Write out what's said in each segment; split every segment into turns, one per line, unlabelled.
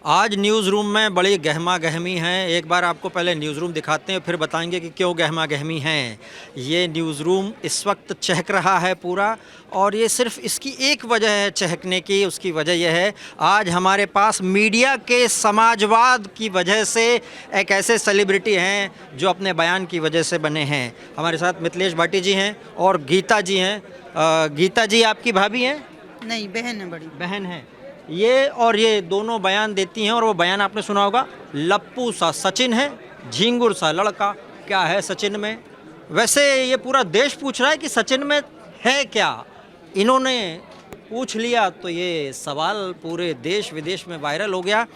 आज news room में बड़ी गहमा गहमी है। एक बार आपको पहले न्यूज़ रूम दिखाते हैं, फिर बताएंगे कि क्यों गहमा गहमी है। ये न्यूज़ रूम इस वक्त चहक रहा है पूरा, और ये सिर्फ इसकी एक वजह है चहकने की। उसकी वजह यह है, आज हमारे पास मीडिया के समाजवाद की वजह से एक ऐसे सेलिब्रिटी हैं जो अपने बयान की वजह से बने हैं। हमारे साथ मिथिलेश भाटी जी हैं और गीता जी हैं। गीता जी आपकी भाभी हैं?
नहीं, बहन है, बड़ी
बहन है। ये दोनों बयान देती हैं, और वो बयान आपने सुना होगा, लप्पू सा सचिन है, झिंगुर सा लड़का। क्या है सचिन में? वैसे ये पूरा देश पूछ रहा है कि सचिन में है क्या। इन्होंने पूछ लिया तो ये सवाल पूरे देश विदेश में वायरल हो गया।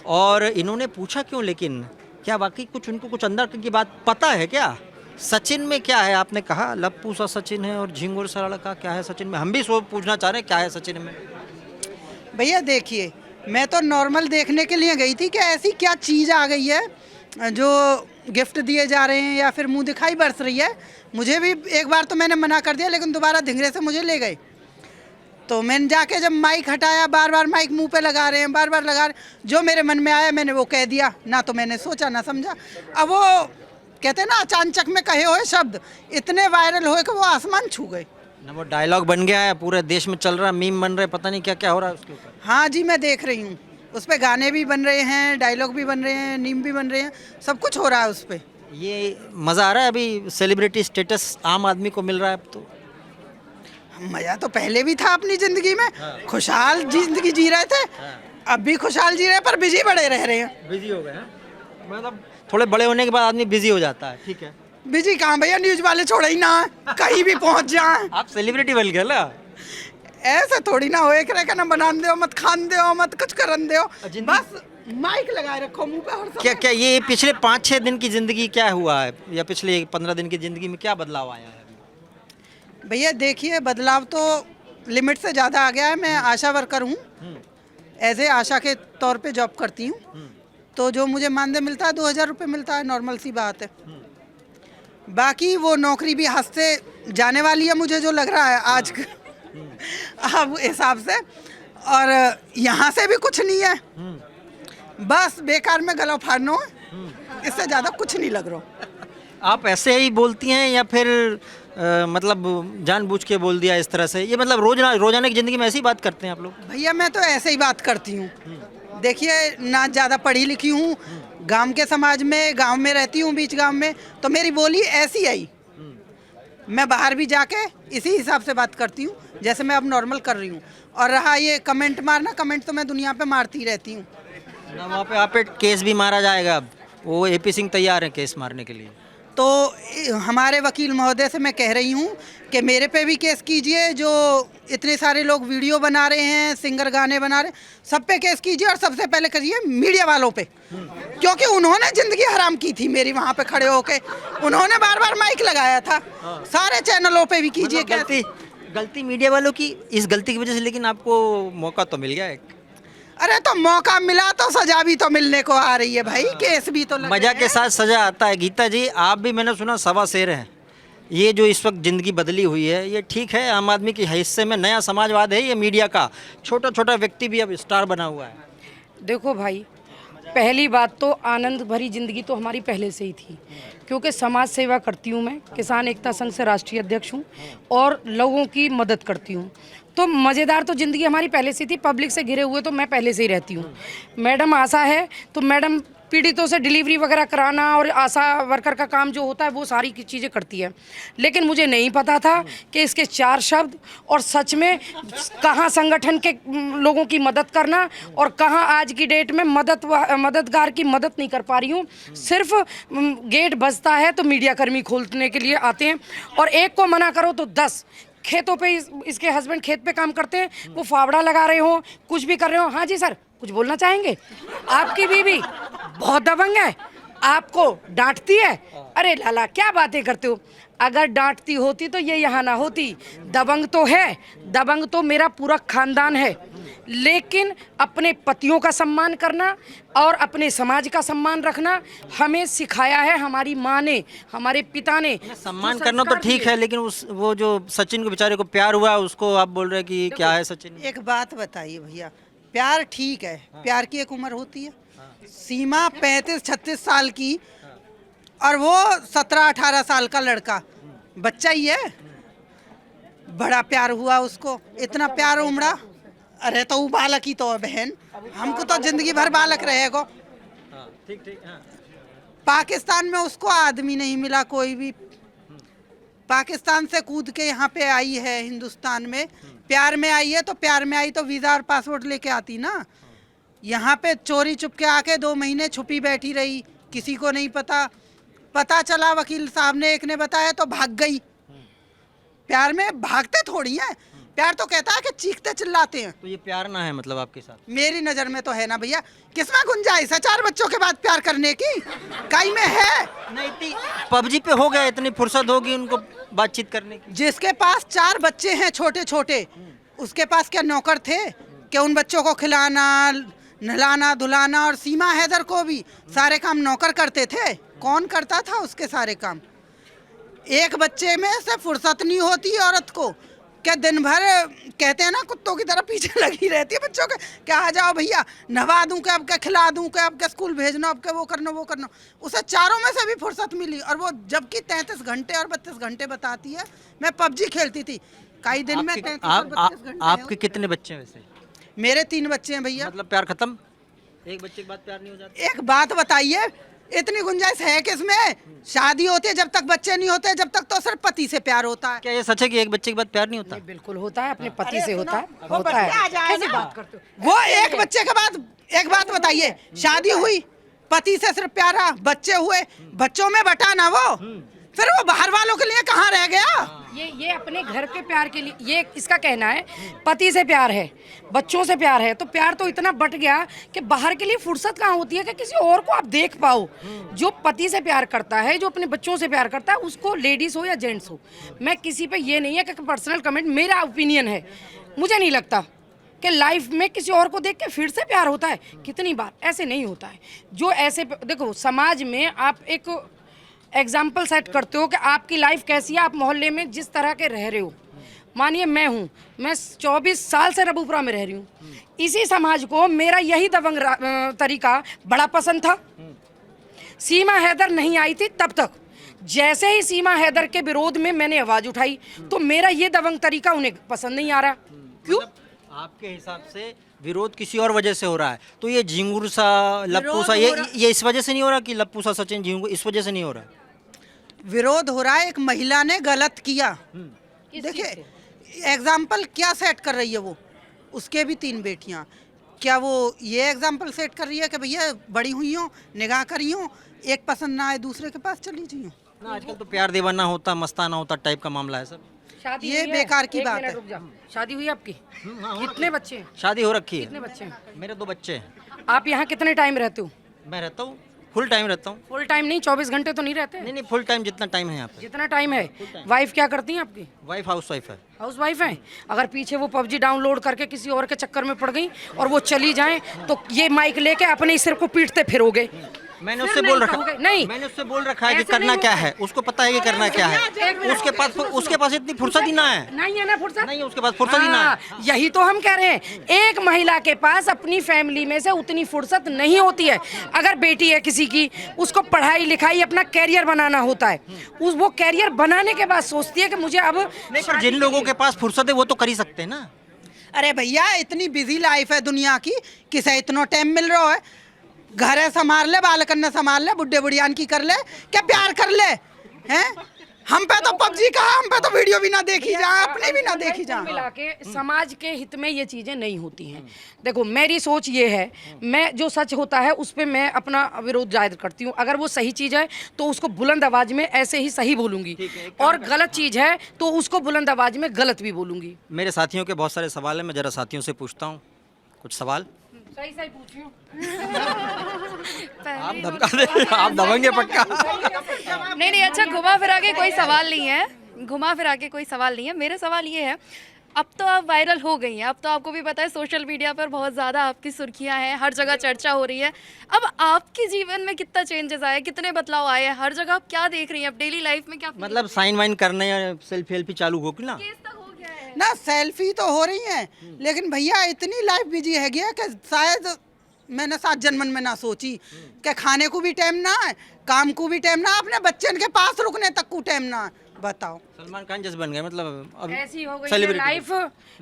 और इन्होंने पूछा क्यों, लेकिन क्या वाकई कुछ उनको कुछ अंदर की बात पता है क्या? सचिन में क्या है? आपने कहा लप्पू सा सचिन है और झिंगुर सा लड़का, क्या है सचिन में? हम भी सो पूछना चाह रहे हैं क्या है सचिन में।
भैया देखिए, मैं तो नॉर्मल देखने के लिए गई थी कि ऐसी क्या चीज़ आ गई है जो गिफ्ट दिए जा रहे हैं या फिर मुंह दिखाई बरस रही है। मुझे भी एक बार तो मैंने मना कर दिया, लेकिन दोबारा धिंगरे से मुझे ले गए। तो मैंने जाके जब माइक हटाया, बार बार माइक मुंह पे लगा रहे हैं, बार बार लगा रहे, जो मेरे मन में आया मैंने वो कह दिया। ना तो मैंने सोचा ना समझा। अब वो कहते हैं ना, अचानचक में कहे हुए शब्द इतने वायरल हुए कि वो आसमान छू गए
ना। वो डायलॉग बन गया है, पूरे देश में चल रहा, मीम बन रहे, पता नहीं क्या क्या हो रहा है उसके ऊपर।
हाँ जी, मैं देख रही हूँ। उस पर गाने भी बन रहे हैं, डायलॉग भी बन रहे हैं, नीम भी बन रहे हैं, सब कुछ हो रहा है उस पर।
ये मज़ा आ रहा है। अभी सेलिब्रिटी स्टेटस आम आदमी को मिल रहा है अब तो।
मजा तो पहले भी था अपनी जिंदगी में। खुशहाल जिंदगी जी रहे थे। अब भी खुशहाल जी रहे हैं, पर बिजी बड़े रह रहे हैं।
बिजी हो गए हैं, मतलब थोड़े बड़े होने के बाद आदमी बिजी हो जाता है। ठीक है,
बिजी कहाँ भैया, न्यूज वाले छोड़े ही ना, कहीं भी पहुंच जाए।
आप सेलिब्रिटी बन गए ना।
ऐसे थोड़ी ना हो, एक रह ना बनान दो, मत खान दो, मत कुछ करन दो, बस माइक लगाए रखो मुंह पे हर समय।
क्या क्या ये पिछले 5-6 दिन की ज़िंदगी क्या हुआ है, या पिछले 15 दिन की ज़िंदगी में क्या बदलाव आया है?
भैया देखिए, बदलाव तो लिमिट से ज़्यादा आ गया है। मैं आशा वर्कर हूँ, एज ए आशा के तौर पे जॉब करती हूँ। तो जो मुझे मानदेय मिलता है 2000 रुपये मिलता है, नॉर्मल सी बात है। बाकी वो नौकरी भी हंसते जाने वाली है, मुझे जो लग रहा है आज अब हिसाब से। और यहाँ से भी कुछ नहीं है, बस बेकार में गला फाड़ना है, इससे ज़्यादा कुछ नहीं लग रहा।
आप ऐसे ही बोलती हैं या फिर मतलब जानबूझ के बोल दिया इस तरह से? ये मतलब रोजाना की ज़िंदगी में ऐसी बात करते हैं आप लोग?
भैया मैं तो ऐसे ही बात करती हूँ। देखिए, ना ज़्यादा पढ़ी लिखी हूँ, गांव के समाज में, गांव में रहती हूँ, बीच गांव में, तो मेरी बोली ऐसी आई। मैं बाहर भी जाके इसी हिसाब से बात करती हूँ जैसे मैं अब नॉर्मल कर रही हूँ। और रहा ये कमेंट मारना, कमेंट तो मैं दुनिया पे मारती रहती हूँ
ना। वहाँ पे आप पे केस भी मारा जाएगा अब। वो एपी सिंह तैयार है केस मारने के लिए।
तो हमारे वकील महोदय से मैं कह रही हूँ कि मेरे पे भी केस कीजिए। जो इतने सारे लोग वीडियो बना रहे हैं, सिंगर गाने बना रहे हैं, सब पे केस कीजिए। और सबसे पहले करिए मीडिया वालों पे, क्योंकि उन्होंने जिंदगी हराम की थी मेरी। वहाँ पे खड़े होके उन्होंने बार बार माइक लगाया था। सारे चैनलों पे भी कीजिए।
मतलब गलती मीडिया वालों की, इस गलती की वजह से लेकिन आपको मौका तो मिल गया एक।
अरे तो मौका मिला तो सजा भी तो मिलने को आ रही है भाई, केस भी तो लग
मजा
रहे
के
हैं।
साथ सजा आता है। गीता जी, आप भी मैंने सुना सवा शेर हैं। ये जो इस वक्त ज़िंदगी बदली हुई है, ये ठीक है? आम आदमी के हिस्से में नया समाजवाद है ये मीडिया का। छोटा छोटा व्यक्ति भी अब स्टार बना हुआ है।
देखो भाई, पहली बात तो आनंद भरी ज़िंदगी तो हमारी पहले से ही थी, क्योंकि समाज सेवा करती हूँ मैं, किसान एकता संघ से राष्ट्रीय अध्यक्ष हूँ और लोगों की मदद करती हूँ। तो मज़ेदार तो ज़िंदगी हमारी पहले से थी। पब्लिक से घिरे हुए तो मैं पहले से ही रहती हूँ। मैडम आशा है तो मैडम पीड़ितों से डिलीवरी वगैरह कराना और आशा वर्कर का काम जो होता है वो सारी चीज़ें करती है। लेकिन मुझे नहीं पता था कि इसके 4 शब्द और सच में कहाँ संगठन के लोगों की मदद करना और कहाँ आज की डेट में मददगार की मदद नहीं कर पा रही हूँ। सिर्फ गेट बजता है तो मीडिया कर्मी खोलने के लिए आते हैं, और एक को मना करो तो 10। खेतों पे इसके हस्बैंड खेत पे काम करते हैं, वो फावड़ा लगा रहे हो, कुछ भी कर रहे हो। हाँ जी सर, कुछ बोलना चाहेंगे? आपकी बीवी बहुत दबंग है, आपको डांटती है। अरे लाला क्या बातें करते हो, अगर डांटती होती तो ये यहाँ ना होती। दबंग तो है, दबंग तो मेरा पूरा खानदान है, लेकिन अपने पतियों का सम्मान करना और अपने समाज का सम्मान रखना हमें सिखाया है हमारी माँ ने, हमारे पिता ने।
सम्मान करना तो ठीक है, लेकिन वो जो सचिन को बेचारे को प्यार हुआ उसको आप बोल रहे हैं कि क्या है सचिन?
एक बात बताइए भैया, प्यार ठीक है, प्यार की एक उम्र होती है। सीमा 35-36 साल की और वो 17-18 साल का लड़का, बच्चा ही है। बड़ा प्यार हुआ उसको, इतना प्यार उमड़ा। अरे तो वो बालक ही तो है बहन, हमको तो जिंदगी भर बालक रहेगा।
ठीक ठीक।
पाकिस्तान में उसको आदमी नहीं मिला कोई भी, पाकिस्तान से कूद के यहाँ पे आई है हिंदुस्तान में, प्यार में आई है। तो प्यार में आई तो वीज़ा और पासपोर्ट लेके आती ना। यहाँ पे चोरी चुपके आके 2 महीने छुपी बैठी रही, किसी को नहीं पता चला, वकील साहब ने एक ने बताया तो भाग गई। प्यार में भागते थोड़ी हैं, प्यार तो कहता है कि चीखते चिल्लाते हैं।
तो ये प्यार ना है मतलब आपके साथ?
मेरी नज़र में तो है ना भैया, किसमें गुंजाइश है 4 बच्चों के बाद प्यार करने की? कई में है
नहीं, इतनी पबजी पे हो गया, इतनी फुर्सत होगी उनको बातचीत करने की?
जिसके पास 4 बच्चे हैं छोटे छोटे, उसके पास क्या नौकर थे कि उन बच्चों को खिलाना नहलाना धुलाना? और सीमा हैदर को भी सारे काम नौकर करते थे। कौन करता था उसके सारे काम? एक बच्चे में से फुर्सत नहीं होती औरत को, क्या दिन भर कहते हैं ना कुत्तों की तरह पीछे लगी रहती है बच्चों के, क्या आ जाओ भैया नहवा दूं, क्या अब क्या खिला दूं, क्या अब क्या स्कूल भेजना, अब क्या वो करना। उसे चारों में से भी फुर्सत मिली। और वो जबकि 33 घंटे और 32 घंटे बताती है। मैं पबजी खेलती थी कई दिन में 33 और 32 घंटे।
आपके कितने बच्चे हैं वैसे?
मेरे 3 बच्चे हैं भैया।
मतलब प्यार खत्म? एक बच्चे के बाद प्यार नहीं हो जाता?
एक बात बताइए, इतनी गुंजाइश है किसमें? शादी होती है जब तक बच्चे नहीं होते, जब तक तो सिर्फ पति से प्यार होता है।
क्या ये सच है कि एक बच्चे के बाद प्यार नहीं होता?
बिल्कुल होता है, अपने पति से होता है।
वो
होता है।
बच्चे आ जाए
कैसी
ना।
बात करते हो?
वो एक बच्चे के बाद, एक बात बताइए, शादी हुई, पति से सिर्फ प्यारा, बच्चे हुए, बच्चों में बटा ना वो, फिर वो बाहर वालों के लिए कहाँ रह गया?
ये अपने घर के प्यार के लिए, ये इसका कहना है पति से प्यार है, बच्चों से प्यार है, तो प्यार तो इतना बट गया कि बाहर के लिए फुर्सत कहाँ होती है कि किसी और को आप देख पाओ। जो पति से प्यार करता है, जो अपने बच्चों से प्यार करता है, उसको लेडीज हो या जेंट्स हो, मैं किसी पे ये नहीं है कि पर्सनल कमेंट, मेरा ओपिनियन है, मुझे नहीं लगता कि लाइफ में किसी और को देख के फिर से प्यार होता है। कितनी बार ऐसे नहीं होता है। जो ऐसे देखो, समाज में आप एक एग्जाम्पल सेट करते हो कि आपकी लाइफ कैसी है, आप मोहल्ले में जिस तरह के रह रहे हो। मानिए मैं 24 साल से रबूपुरा में रह रही हूँ, इसी समाज को मेरा यही दबंग तरीका बड़ा पसंद था। सीमा हैदर नहीं आई थी तब तक, जैसे ही सीमा हैदर के विरोध में मैंने आवाज़ उठाई तो मेरा ये दबंग तरीका उन्हें पसंद नहीं आ रहा। क्यों?
आपके हिसाब से विरोध किसी और वजह से हो रहा है, तो ये झिंगुर सा लप्पू सा ये इस वजह से नहीं हो रहा कि लप्पू सा सचिन झिंगुर, इस वजह से नहीं हो रहा?
विरोध हो रहा है, एक महिला ने गलत किया। देखिए एग्जाम्पल क्या सेट कर रही है वो, उसके भी 3 बेटियां, क्या वो ये एग्जाम्पल सेट कर रही है कि भैया बड़ी हुई हो, निगाह करी हो, एक पसंद ना आए दूसरे के पास चली जाइयो?
ना, आजकल तो प्यार दीवाना होता, मस्ताना होता टाइप का मामला है सब।
शादी
ये
हुई है?
बेकार की
एक
बात
मिनट
है।
रुक जा। शादी हुई है आपकी? कितने बच्चे हैं?
शादी हो रखी
कितने
है?
बच्चे हैं?
मेरे 2 बच्चे हैं।
आप यहाँ कितने टाइम रहते हो?
मैं रहता हूँ फुल टाइम रहता हूँ।
फुल टाइम नहीं, 24 घंटे तो नहीं रहते?
नहीं, फुल टाइम जितना टाइम है यहाँ पे।
जितना टाइम है। वाइफ क्या करती हैं आपकी?
वाइफ हाउस वाइफ है।
हाउस वाइफ है। अगर पीछे वो पबजी डाउनलोड करके किसी और के चक्कर में पड़ गई और वो चली जाएं तो ये माइक लेके अपने सिर को पीटते फिरोगे।
मैंने
फिर
उससे
नहीं
बोल रखा
कहोगे, नहीं।
मैंने उससे बोल रखा है कि
ऐसे
करना
नहीं
क्या
होता
है, उसको पता है कि करना क्या है। उसके पास इतनी फुर्सत ही ना है।
नहीं है ना फुर्सत?
नहीं है उसके पास फुर्सत ही ना है।
हाँ, यही तो हम कह रहे हैं, एक महिला के पास अपनी फैमिली में से उतनी फुर्सत नहीं होती है। अगर बेटी है किसी की, उसको पढ़ाई लिखाई अपना कैरियर बनाना होता है, वो कैरियर बनाने के बाद सोचती है कि मुझे अब
नहीं, पर जिन लोगों के पास फुर्सत है वो तो कर ही सकते हैं ना।
अरे भैया इतनी बिजी लाइफ है दुनिया की, किसे इतना टाइम मिल रहा है? घर है संभाल ले, बालकन ने संभाल ले, बुढ़े बुढ़ियान की कर ले, क्या प्यार कर ले हैं? हम पे तो पबजी का, हम पे तो वीडियो भी ना देखी जा, अपनी भी ना देखी जा।
मिला के समाज के हित में ये चीजें नहीं होती हैं। देखो मेरी सोच ये है, मैं जो सच होता है उस पे मैं अपना विरोध जाहिर करती हूँ। अगर वो सही चीज है तो उसको बुलंद आवाज में ऐसे ही सही बोलूंगी, और गलत चीज है तो उसको बुलंद आवाज में गलत भी बोलूंगी।
मेरे साथियों के बहुत सारे सवाल हैं, मैं जरा साथियों से पूछता हूँ कुछ सवाल।
सही सही पूछियो।
आप धमका दे, आप दबंगे पक्का।
नहीं, अच्छा घुमा फिरा के कोई सवाल नहीं है, घुमा फिरा के कोई सवाल नहीं है। मेरा सवाल ये है, अब तो आप वायरल हो गई हैं, अब तो आपको भी पता है सोशल मीडिया पर बहुत ज़्यादा आपकी सुर्खियां हैं, हर जगह चर्चा हो रही है। अब आपके जीवन में कितना चेंजेस आए, कितने बदलाव आए हैं, हर जगह आप क्या देख रही हैं, अब डेली लाइफ में क्या
मतलब साइन वाइन करने या सेल्फी वेल्फी चालू हो कि ना?
केस तक हो
ना सेल्फी तो हो रही है, लेकिन भैया इतनी लाइफ बिजी है गया कि शायद मैंने 7 जन्मन में ना सोची कि खाने को भी टाइम ना है, काम को भी टाइम ना, अपने बच्चन के पास रुकने तक को टाइम ना है। बताओ,
सलमान खान जैसे बन गए मतलब अब
ऐसी हो गई है
celebrity
लाइफ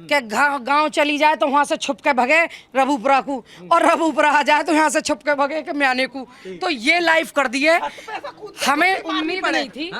कि गांव चली जाए तो वहां से छुप के भगे रबूपुरा को, और रबूपुरा आ जाए तो यहाँ से छुप के भगे के म्याने को। तो ये लाइफ कर दी है, हमें उम्मीद नहीं थी।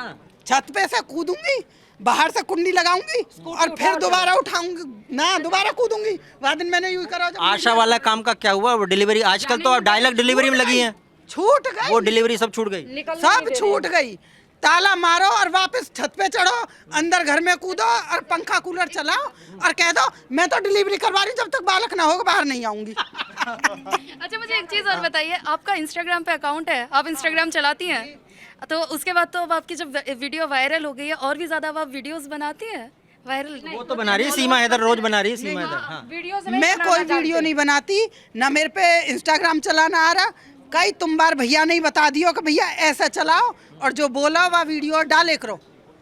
छत पे से कूदूंगी, बाहर से कुंडी लगाऊंगी और फिर दोबारा उठाऊंगी ना, दोबारा कूदूंगी। वह दिन मैंने यूं करा।
आशा वाला काम का क्या हुआ? वो डिलीवरी आजकल तो डायलॉग डिलीवरी में लगी है,
छूट गई,
वो डिलीवरी सब छूट गई,
सब छूट गई। ताला मारो और वापस छत पे चढ़ो, अंदर घर में कूदो और पंखा कूलर चलाओ और कह दो मैं तो डिलीवरी करवा रही हूं, जब तक बालक ना होगा बाहर नहीं आऊंगी।
अच्छा मुझे एक चीज़ और बताइए, आपका इंस्टाग्राम पे अकाउंट है, आप इंस्टाग्राम चलाती हैं, तो उसके बाद तो अब आपकी जब वीडियो वायरल हो गई है और भी ज़्यादा अब आप वीडियोस बनाती हैं वायरल?
वो तो बना रही है सीमा हैदर, रोज बना रही है सीमा हैदर। हाँ।
मैं कोई वीडियो नहीं बनाती, ना मेरे पे इंस्टाग्राम चलाना आ रहा। कई तुम बार भैया नहीं बता दियो कि भैया ऐसा चलाओ और जो बोला वह वीडियो डाले करो।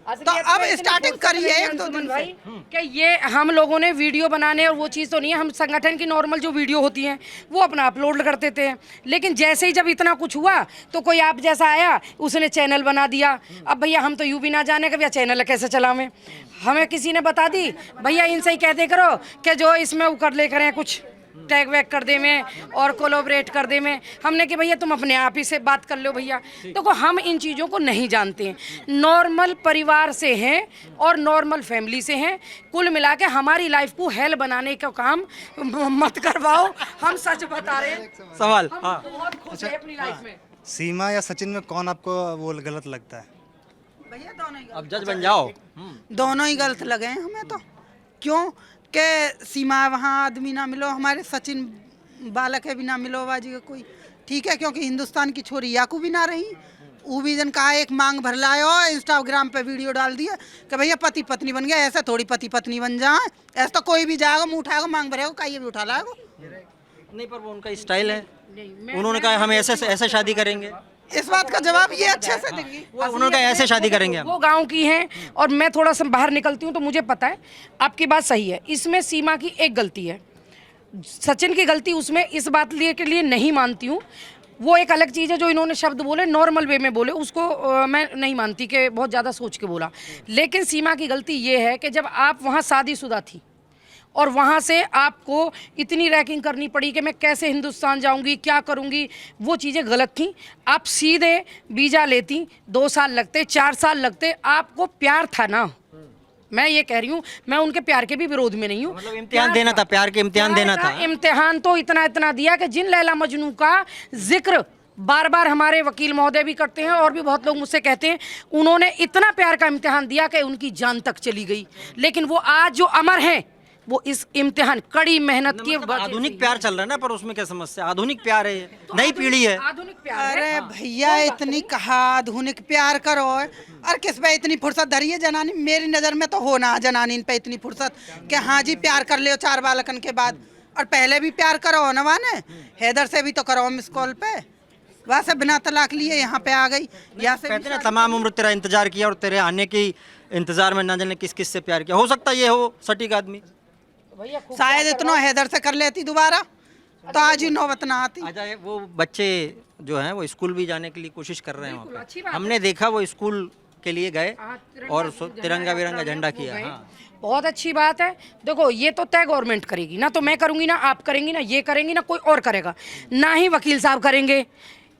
तो अब स्टार्टिंग करिए 1-2 दिन
भाई कि ये हम लोगों ने वीडियो बनाने और वो चीज़ तो नहीं है, हम संगठन की नॉर्मल जो वीडियो होती हैं वो अपना अपलोड कर देते हैं। लेकिन जैसे ही जब इतना कुछ हुआ तो कोई आप जैसा आया, उसने चैनल बना दिया। अब भैया हम तो यूं भी ना जाने कि भैया चैनल कैसे चलावें, हमें किसी ने बता दी भैया इनसे ही कहते करो कि जो इसमें वो कर ले करें, कुछ टैग वैग कर दे में और कोलोबरेट कर दे में। हमने कि भैया तुम अपने आप ही से बात कर लो भैया। देखो हम इन चीज़ों को नहीं जानते हैं, नॉर्मल परिवार से हैं और नॉर्मल फैमिली से हैं। कुल मिला के हमारी लाइफ को हेल बनाने का काम मत करवाओ, हम सच बता रहे हैं।
सवाल
हम
हाँ।
बहुत खुश हैं अपनी लाइफ में।
सीमा या सचिन में कौन आपको वो गलत लगता है?
भैया दोनों ही
अब जज बन जाओ।
दोनों ही गलत लगे हैं हमें तो। क्यों के सीमा वहाँ आदमी ना मिलो, हमारे सचिन बालक है भी ना मिलो बाजी का कोई, ठीक है, क्योंकि हिंदुस्तान की छोरी याकू भी ना रही। वो भी जन कहा एक मांग भर लाए हो, इंस्टाग्राम पे वीडियो डाल दिया कि भैया पति पत्नी बन गया, ऐसा थोड़ी पति पत्नी बन जाए। ऐसा तो कोई भी जाएगा मुँह उठाएगा मांग भरेगा, कहीं भी उठा लाएगा।
नहीं पर वो उनका स्टाइल है, उन्होंने कहा हम ऐसे शादी करेंगे,
इस बात का जवाब ये अच्छे से देंगी।
उन्होंने कहा ऐसे शादी करेंगे हम।
वो गांव की हैं और मैं थोड़ा सा बाहर निकलती हूँ तो मुझे पता है आपकी बात सही है। इसमें सीमा की एक गलती है, सचिन की गलती उसमें इस बात के लिए नहीं मानती हूँ। वो एक अलग चीज़ है जो इन्होंने शब्द बोले नॉर्मल वे में बोले, उसको मैं नहीं मानती कि बहुत ज़्यादा सोच के बोला। लेकिन सीमा की गलती ये है कि जब आप वहाँ शादीशुदा थी और वहाँ से आपको इतनी रैकिंग करनी पड़ी कि मैं कैसे हिंदुस्तान जाऊँगी, क्या करूँगी, वो चीज़ें गलत थी। आप सीधे वीज़ा लेती, 2 साल लगते, 4 साल लगते, आपको प्यार था ना। मैं ये कह रही हूँ, मैं उनके प्यार के भी विरोध में नहीं हूँ।
मतलब इम्तिहान देना था, प्यार के इम्तिहान देना था।
इम्तिहान तो इतना दिया कि जिन लैला मजनू का जिक्र बार बार हमारे वकील महोदय भी करते हैं और भी बहुत लोग मुझसे कहते हैं, उन्होंने इतना प्यार का इम्तिहान दिया कि उनकी जान तक चली गई। लेकिन वो आज जो अमर हैं वो इस इम्तिहान कड़ी मेहनत की
मतलब आधुनिक प्यार चल रहा है ना, पर उसमें क्या समस्या? आधुनिक प्यार है, नई पीढ़ी है।
आधुनिक प्यार है।
अरे भैया इतनी कहा आधुनिक प्यार करो, और किस पे इतनी फुर्सत धरी है जनानी? मेरी नज़र में तो होना जनानी पे इतनी फुर्सत कि हाँ जी प्यार कर लियो 4 बालकन के बाद, और पहले भी प्यार करो ना वाने, हैदर से भी तो करो मिस कॉल पे, वहाँ से बिना तलाक लिए यहाँ पे आ गई। यहाँ से
कहते ना तमाम उम्र तेरा इंतजार किया और तेरे आने के इंतजार में ना जाने किस किस से प्यार किया। हो सकता ये हो सटीक आदमी,
शायद इतना हैदर से कर लेती दोबारा तो आज ही नौबत ना आती।
अच्छा वो बच्चे जो हैं वो स्कूल भी जाने के लिए कोशिश कर रहे हैं वहाँ
अच्छी
पे।
बात
हमने देखा वो स्कूल के लिए गए और तिरंगा
तिरंगा
विरंगा झंडा किया। हाँ।
बहुत अच्छी बात है। देखो ये तो तय गवर्नमेंट करेगी ना, तो मैं करूंगी ना आप करेंगी ना ये करेंगी ना कोई और करेगा, ना ही वकील साहब करेंगे।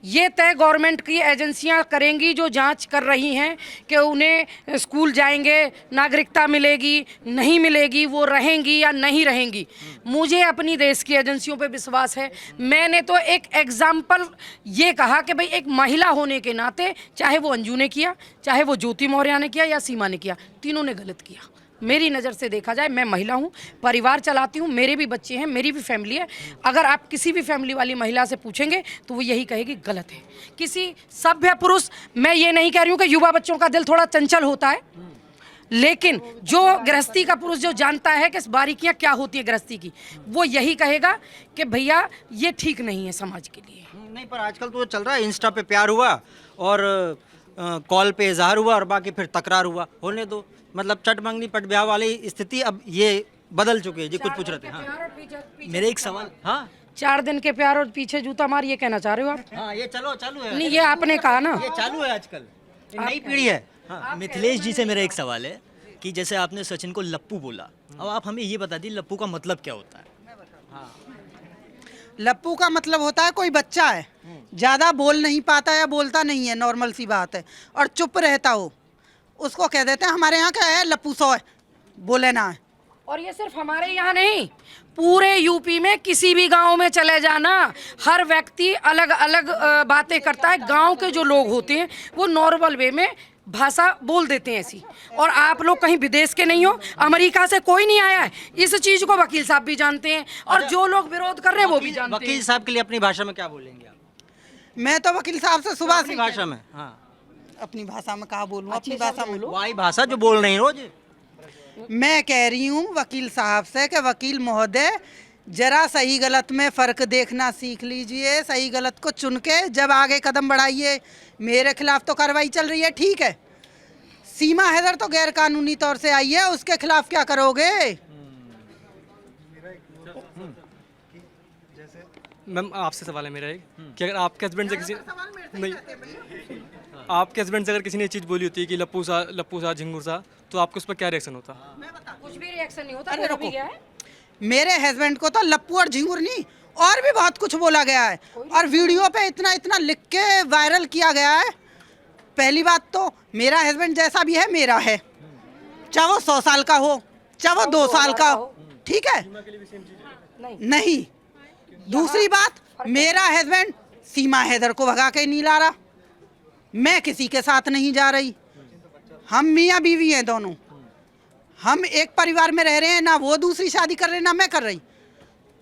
ये तय गवर्नमेंट की एजेंसियां करेंगी जो जांच कर रही हैं कि उन्हें स्कूल जाएंगे नागरिकता मिलेगी नहीं मिलेगी, वो रहेंगी या नहीं रहेंगी। मुझे अपनी देश की एजेंसियों पे विश्वास है। मैंने तो एक एग्जाम्पल ये कहा कि भाई एक महिला होने के नाते, चाहे वो अंजू ने किया, चाहे वो ज्योति मौर्य ने किया या सीमा ने किया, तीनों ने गलत किया। मेरी नज़र से देखा जाए, मैं महिला हूँ, परिवार चलाती हूँ, मेरे भी बच्चे हैं, मेरी भी फैमिली है। अगर आप किसी भी फैमिली वाली महिला से पूछेंगे तो वो यही कहेगी गलत है। किसी सभ्य पुरुष, मैं ये नहीं कह रही हूँ कि युवा बच्चों का दिल थोड़ा चंचल होता है, लेकिन जो गृहस्थी का पुरुष जो जानता है कि बारीकियाँ क्या होती है गृहस्थी की, वो यही कहेगा कि भैया ये ठीक नहीं है समाज के लिए।
नहीं पर आजकल तो चल रहा है इंस्टा पे प्यार हुआ और कॉल पे इजहार हुआ और बाकी फिर तकरार हुआ, होने दो। मतलब चट मंगनी पट ब्याह वाली स्थिति अब ये बदल चुकी है जी। कुछ पूछ रहे थे? हाँ
मेरे एक सवाल,
हाँ
4 दिन के प्यार और पीछे जूता मार, ये कहना चाह रहे हो आप?
हाँ, ये चालू है।
नहीं, ये आपने कहा ना।
ये चालू है आजकल, ये नई पीढ़ी है। हाँ
मिथिलेश जी से मेरा एक सवाल है कि जैसे आपने सचिन को लप्पू बोला, अब आप हमें ये बता दीजिए लप्पू का मतलब क्या होता है?
लप्पू का मतलब होता है कोई बच्चा है, ज़्यादा बोल नहीं पाता या बोलता नहीं है, नॉर्मल सी बात है, और चुप रहता हो, उसको कह देते हैं हमारे यहाँ क्या है, लप्पू सौ है, बोले ना है।
और ये सिर्फ हमारे यहाँ नहीं, पूरे यूपी में किसी भी गांव में चले जाना, हर व्यक्ति अलग अलग बातें करता है। गांव के जो लोग होते हैं वो नॉर्मल वे में भाषा बोल देते हैं ऐसी। और आप लोग कहीं विदेश के नहीं हो, अमेरिका से कोई नहीं आया है, इस चीज को वकील साहब भी जानते हैं और जो लोग विरोध कर रहे हैं वो भी जानते हैं।
वकील साहब के लिए अपनी भाषा में क्या बोलेंगे आप?
मैं तो वकील साहब से सुबह
अपनी
से
भाषा में। हाँ
अपनी भाषा में कहा बोलूँ, अपनी भाषा में
वही भाषा जो बोल रहे हैं रोज।
मैं कह रही हूँ वकील साहब से कि वकील महोदय जरा सही गलत में फ़र्क देखना सीख लीजिए, सही गलत को चुन के जब आगे कदम बढ़ाइए। मेरे खिलाफ तो कार्रवाई चल रही है, ठीक है, सीमा हैदर तो गैर कानूनी तौर से आई है, उसके खिलाफ क्या करोगे?
मैम आपसे सवाल है मेरा एक कि अगर आपके हस्बैंड से किसी नहीं आपके हस्बैंड से अगर किसी ने चीज़ बोली होती है कि लप्पू सा झिंगुर सा, तो आपको उस पर क्या रिएक्शन होता?
कुछ भी रिएक्शन नहीं होता।
अरे
मेरा
रुको,
भी क्या है?
मेरे हस्बैंड को तो लप्पू और झिंगुर नहीं और भी बहुत कुछ बोला गया है, और वीडियो पे इतना इतना लिख के वायरल किया गया है। पहली बात तो मेरा हस्बैंड जैसा भी है मेरा है, चाहे वो 100 साल का हो, चाहे वो 2 साल का हो, ठीक है? नहीं। दूसरी बात, मेरा हस्बैंड सीमा हैदर को भगा के नहीं ला रहा, मैं किसी के साथ नहीं जा रही, हम मियाँ बीवी हैं दोनों, हम एक परिवार में रह रहे हैं, ना वो दूसरी शादी कर रहे हैं ना मैं कर रही।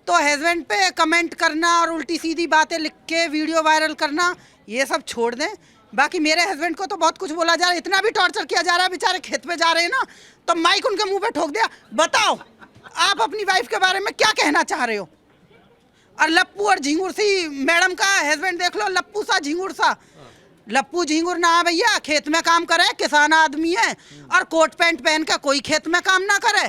तो हस्बैंड पे कमेंट करना और उल्टी सीधी बातें लिख के वीडियो वायरल करना, ये सब छोड़ दें। बाकी मेरे हस्बैंड को तो बहुत कुछ बोला जा रहा है, इतना भी टॉर्चर किया जा रहा है, बेचारे खेत पे जा रहे हैं ना, तो माइक उनके मुंह पे ठोक दिया। बताओ आप अपनी वाइफ के बारे में क्या कहना चाह रहे हो? और लप्पू और झिंगुर सी मैडम का हस्बैंड देख लो, लप्पू सा झिंगुर सा। लप्पू झिंगुर ना भैया, खेत में काम करे, किसान आदमी है, और कोट पैंट पहन के कोई खेत में काम ना करे।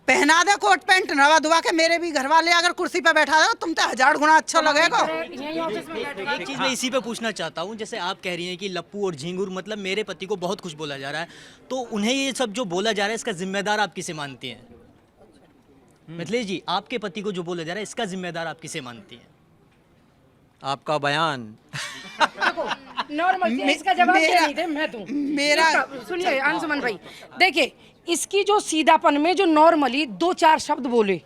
पहना दे कोट पैंट, नवा धुआ के मेरे भी घर वाले अगर कुर्सी पे बैठा दो, तुम तो 1000 गुना अच्छा लगेगा।
एक चीज़ मैं इसी पे पूछना चाहता हूँ, जैसे आप कह रही हैं कि लप्पू और झिंगुर मतलब मेरे पति को बहुत कुछ बोला जा रहा है, तो उन्हें ये सब जो बोला जा रहा है इसका जिम्मेदार आप किसे मानती हैं? मिथिलेश जी, आपके पति को जो बोला जा रहा है इसका जिम्मेदार आप किसे मानती हैं?
आपका बयान।
नॉर्मल इसका जवाब क्या नहीं दे, मैं दूं।
मेरा
सुनिए अंशुमन भाई, देखिए इसकी जो सीधापन में जो नॉर्मली 2-4 शब्द बोले,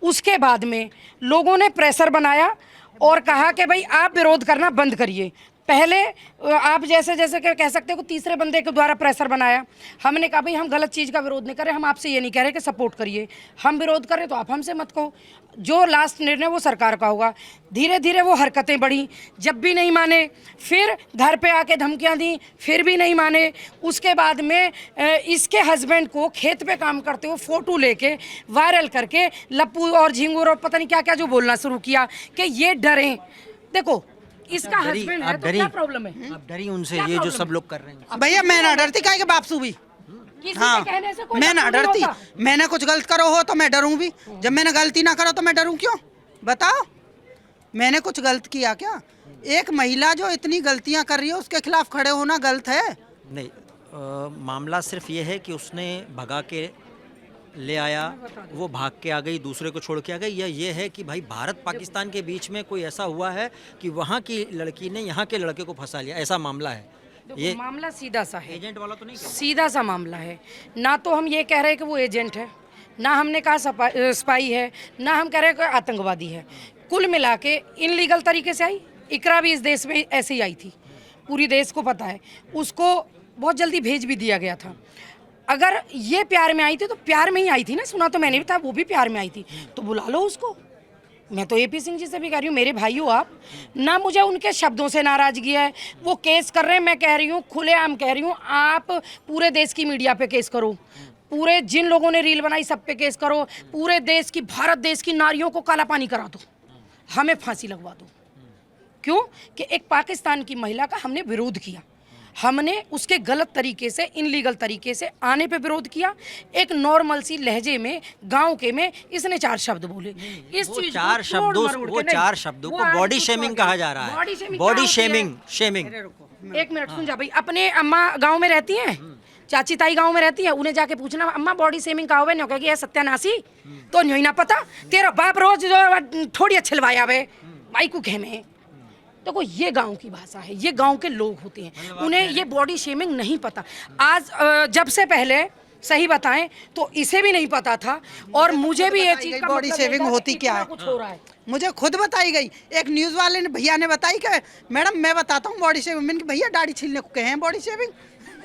उसके बाद में लोगों ने प्रेशर बनाया और कहा कि भाई आप विरोध करना बंद करिए। पहले आप जैसे जैसे कह सकते हो कि तीसरे बंदे के द्वारा प्रेशर बनाया। हमने कहा भाई हम गलत चीज़ का विरोध नहीं कर रहे, हम आपसे ये नहीं कह रहे कि सपोर्ट करिए, हम विरोध कर रहे तो आप हमसे मत कहो, जो लास्ट निर्णय वो सरकार का होगा। धीरे धीरे वो हरकतें बढ़ी, जब भी नहीं माने फिर घर पे आके धमकियां दी, फिर भी नहीं माने। उसके बाद में इसके हस्बैंड को खेत पे काम करते हुए फ़ोटो लेके वायरल करके लप्पू और झिंगुर और पता नहीं क्या क्या जो बोलना शुरू किया कि ये डरें। देखो इसका हस्बैंड है तो क्या प्रॉब्लम है?
आप डरी उनसे, ये जो सब लोग कर रहे हैं?
भैया मैं ना डरती, काहे के बापसू भी।
किसी
हाँ,
के कहने से कोई
मैं ना
मतलब नहीं
डरती,
होता।
मैंने कुछ गलत करो हो तो मैं डरूं भी, जब मैंने गलती ना करो तो मैं डरूं क्यों? बताओ मैंने कुछ गलत किया क्या? एक महिला जो इतनी गलतियां कर रही है उसके खिलाफ खड़े होना गलत है?
नहीं, मामला सिर्फ ये है कि उसने भगा के ले आया, वो भाग के आ गई, दूसरे को छोड़ के आ गई, या ये है कि भाई भारत पाकिस्तान के बीच में कोई ऐसा हुआ है कि वहाँ की लड़की ने यहाँ के लड़के को फंसा लिया, ऐसा मामला है?
ये मामला सीधा सा है,
एजेंट वाला तो नहीं?
सीधा सा मामला है। ना तो हम ये कह रहे हैं कि वो एजेंट है, ना हमने कहा स्पाई है, ना हम कह रहे हैं कि आतंकवादी है। कुल मिला के इनलीगल तरीके से आई। इकरा भी इस देश में ऐसे ही आई थी, पूरी देश को पता है। उसको बहुत जल्दी भेज भी दिया गया था। अगर ये प्यार में आई थी तो प्यार में ही आई थी ना, सुना तो मैंने भी था, वो भी प्यार में आई थी, तो बुला लो उसको। मैं तो AP सिंह जी से भी कह रही हूँ, मेरे भाई हो आप ना, मुझे उनके शब्दों से नाराज़गी है। वो केस कर रहे हैं, मैं कह रही हूँ खुलेआम कह रही हूँ, आप पूरे देश की मीडिया पे केस करो, पूरे जिन लोगों ने रील बनाई सब पे केस करो, पूरे देश की, भारत देश की नारियों को काला पानी करा दो, हमें फांसी लगवा दो। क्यों कि एक पाकिस्तान की महिला का हमने विरोध किया, हमने उसके गलत तरीके से, इनलीगल तरीके से आने पे विरोध किया। एक नॉर्मल सी लहजे में, गांव के में इसने 4 शब्द बोले। इस
वो
चीज को
4
तोड़
शब्दों
मरोड़
वो
के नहीं।
4 शब्दों
वो
को
आज
बॉडी
कुछ
शेमिंग
और
कहा
गया।
जा रहा है।
बॉडी शेमिंग
बॉडी
क्या होती है?
Shaming, shaming.
एक मिनट सुन जा भाई, अपने अम्मा गांव में रहती हैं, चाची ताई गांव में रहती है, उन्हें जाके पूछना अम्मा बॉडी शेमिंग का होवे, कहेगी ये सत्यानाशी तो नहीं ना पता, तेरा बाप रोज जो थोड़ी छिलवाया वे भाई को घे में। देखो ये गांव की भाषा है, ये गांव के लोग होते हैं, उन्हें ये बॉडी शेमिंग नहीं पता। आज जब से पहले सही बताएं तो इसे भी नहीं पता था, और मुझे भी ये चीज का
बॉडी
मतलब
शेविंग
है कि
होती क्या
इतना
है?
कुछ हो रहा है।
मुझे खुद बताई गई, एक न्यूज़ वाले ने भैया ने बताई कि मैडम मैं बताता हूँ बॉडी शेविंग। मैंने कहा, भैया दाढ़ी छीलने को कहे हैं बॉडी शेविंग?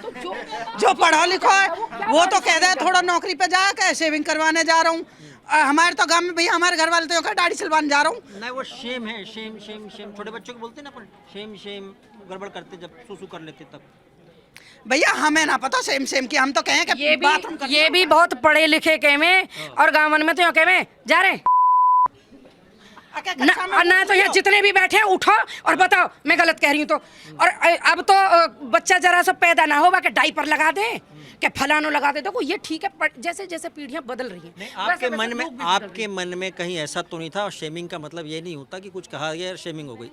तो
जो पढ़ा लिखा है वो तो कह रहा है थोड़ा नौकरी पे जा के शेविंग करवाने जा रहा हूँ। हमारे तो गांव में भैया हमारे घर वाले तो कहा दाढ़ी छिलवाने जा रहा हूँ।
नहीं वो शेम है, शेम शेम शेम। छोटे बच्चों को बोलते हैं ना अपन, शेम शेम, गड़बड़ करते जब सुसु कर लेते तब।
भैया हमें ना पता सेम सेम की, हम तो कहें कि बाथरूम
ये भी बहुत पढ़े लिखे के में, और गाँव में तो यहाँ के में जा रहे ना तो यहाँ जितने भी बैठे हैं उठो और बताओ मैं गलत कह रही हूँ तो। और अब तो बच्चा जरा सा पैदा ना होगा कि डाइपर लगा दें, कि फलानो लगा दे। देखो ये ठीक है, जैसे जैसे पीढ़ियां बदल रही हैं।
नहीं, आपके मन में कहीं ऐसा तो नहीं था? और शेमिंग का मतलब ये नहीं होता कि कुछ कहा गया शेमिंग हो गई।